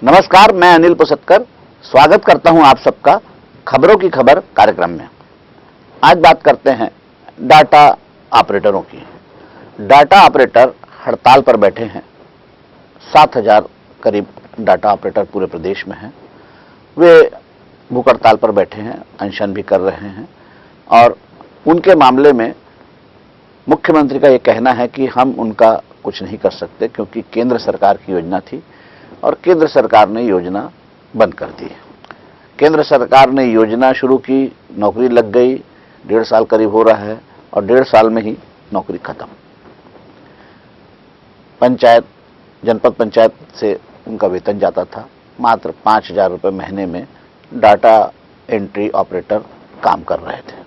नमस्कार, मैं अनिल पोसतकर स्वागत करता हूं आप सबका खबरों की खबर कार्यक्रम में। आज बात करते हैं डाटा ऑपरेटरों की। डाटा ऑपरेटर हड़ताल पर बैठे हैं। 7,000 करीब डाटा ऑपरेटर पूरे प्रदेश में हैं। वे भूख हड़ताल पर बैठे हैं, अनशन भी कर रहे हैं और उनके मामले में मुख्यमंत्री का ये कहना है कि हम उनका कुछ नहीं कर सकते क्योंकि केंद्र सरकार की योजना थी और केंद्र सरकार ने योजना बंद कर दी। केंद्र सरकार ने योजना शुरू की, नौकरी लग गई, 1.5 साल करीब हो रहा है और 1.5 साल में ही नौकरी खत्म। पंचायत, जनपद पंचायत से उनका वेतन जाता था, मात्र 5,000 रुपये महीने में डाटा एंट्री ऑपरेटर काम कर रहे थे।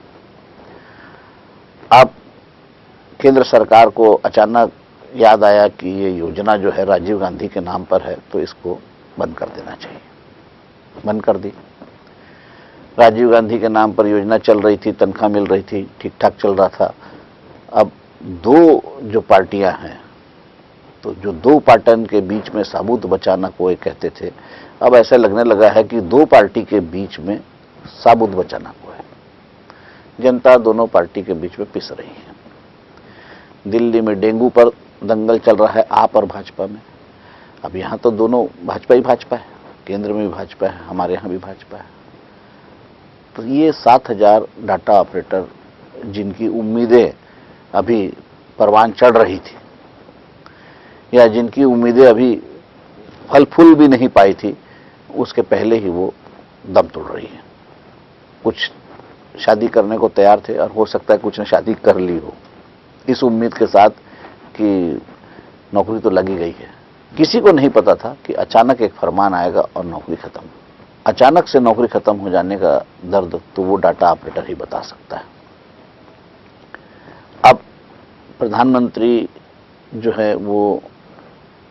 अब केंद्र सरकार को अचानक याद आया कि ये योजना जो है राजीव गांधी के नाम पर है, तो इसको बंद कर देना चाहिए। बंद कर दी। राजीव गांधी के नाम पर योजना चल रही थी, तनख्वाह मिल रही थी, ठीक ठाक चल रहा था। अब दो जो पार्टियां हैं, तो जो दो पार्टियों के बीच में साबूत बचाना को ये कहते थे, अब ऐसा लगने लगा है कि दो पार्टी के बीच में साबूत बचाना को है। जनता दोनों पार्टी के बीच में पिस रही है। दिल्ली में डेंगू पर दंगल चल रहा है, आप और भाजपा में। अब यहां तो दोनों भाजपा ही भाजपा है, केंद्र में भी भाजपा है, हमारे यहां भी भाजपा है। तो ये 7,000 डाटा ऑपरेटर जिनकी उम्मीदें अभी परवान चढ़ रही थी या जिनकी उम्मीदें अभी फल फूल भी नहीं पाई थी, उसके पहले ही वो दम तोड़ रही है। कुछ शादी करने को तैयार थे और हो सकता है कुछ ने शादी कर ली हो, इस उम्मीद के साथ कि नौकरी तो लगी गई है। किसी को नहीं पता था कि अचानक एक फरमान आएगा और नौकरी खत्म। अचानक से नौकरी खत्म हो जाने का दर्द तो वो डाटा ऑपरेटर ही बता सकता है। अब प्रधानमंत्री जो है वो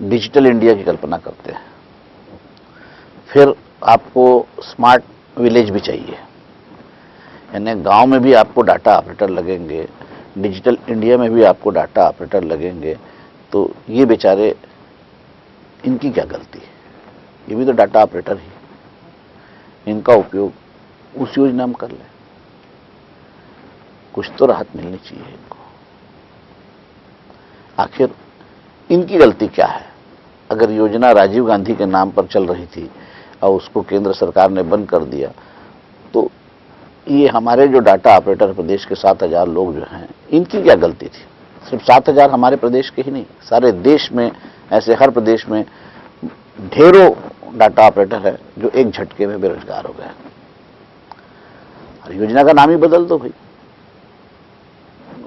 डिजिटल इंडिया की कल्पना करते हैं। फिर आपको स्मार्ट विलेज भी चाहिए, यानी गांव में भी आपको डाटा ऑपरेटर लगेंगे, डिजिटल इंडिया में भी आपको डाटा ऑपरेटर लगेंगे। तो ये बेचारे, इनकी क्या गलती है? ये भी तो डाटा ऑपरेटर ही, इनका उपयोग उस योजना में कर ले। कुछ तो राहत मिलनी चाहिए इनको। आखिर इनकी गलती क्या है? अगर योजना राजीव गांधी के नाम पर चल रही थी और उसको केंद्र सरकार ने बंद कर दिया, तो ये हमारे जो डाटा ऑपरेटर प्रदेश के 7,000 लोग जो हैं, इनकी क्या गलती थी? सिर्फ 7,000 हमारे प्रदेश के ही नहीं, सारे देश में ऐसे हर प्रदेश में ढेरों डाटा ऑपरेटर है जो एक झटके में बेरोजगार हो गए। और योजना का नाम ही बदल दो भाई,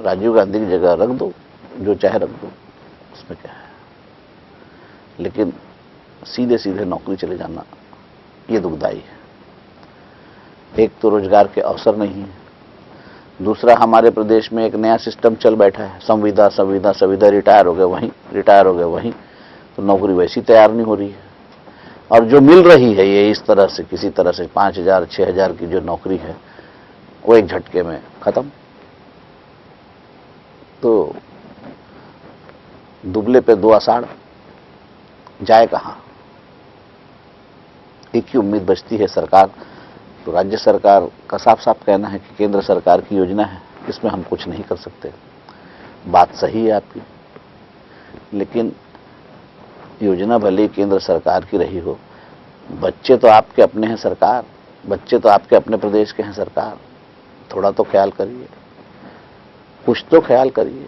राजीव गांधी की जगह रख दो, जो चाहे रख दो, उसमें क्या है। लेकिन सीधे सीधे नौकरी चले जाना ये दुखदाई है। एक तो रोजगार के अवसर नहीं है, दूसरा हमारे प्रदेश में एक नया सिस्टम चल बैठा है, संविदा संविदा संविदा, रिटायर हो गए वहीं, रिटायर हो गए वहीं, तो नौकरी वैसी तैयार नहीं हो रही है। और जो मिल रही है ये इस तरह से, किसी तरह से 5,000 6,000 की जो नौकरी है वो एक झटके में खत्म। तो दुबले पे 2 आषाढ़, जाए कहां? एक ही उम्मीद बचती है सरकार। तो राज्य सरकार का साफ साफ कहना है कि केंद्र सरकार की योजना है, इसमें हम कुछ नहीं कर सकते। बात सही है आपकी, लेकिन योजना भले ही केंद्र सरकार की रही हो, बच्चे तो आपके अपने हैं सरकार, बच्चे तो आपके अपने प्रदेश के हैं सरकार। थोड़ा तो ख्याल करिए, कुछ तो ख्याल करिए,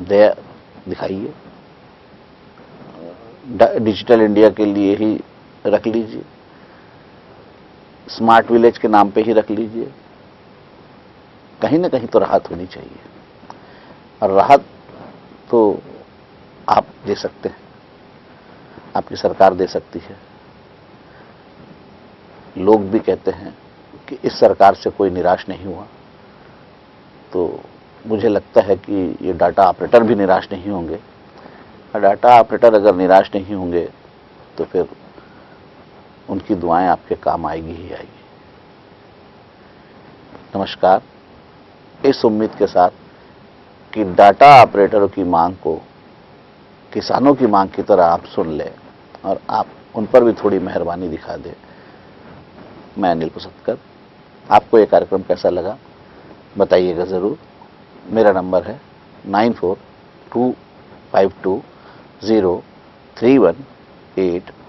दया दिखाइए। डिजिटल इंडिया के लिए ही रख लीजिए, स्मार्ट विलेज के नाम पे ही रख लीजिए। कहीं ना कहीं तो राहत होनी चाहिए, और राहत तो आप दे सकते हैं, आपकी सरकार दे सकती है। लोग भी कहते हैं कि इस सरकार से कोई निराश नहीं हुआ, तो मुझे लगता है कि ये डाटा ऑपरेटर भी निराश नहीं होंगे। और डाटा ऑपरेटर अगर निराश नहीं होंगे तो फिर उनकी दुआएं आपके काम आएगी ही आएगी। नमस्कार, इस उम्मीद के साथ कि डाटा ऑपरेटरों की मांग को किसानों की मांग की तरह आप सुन लें और आप उन पर भी थोड़ी मेहरबानी दिखा दें। मैं अनिल पुसतकर, आपको ये कार्यक्रम कैसा लगा बताइएगा ज़रूर। मेरा नंबर है 9425203189।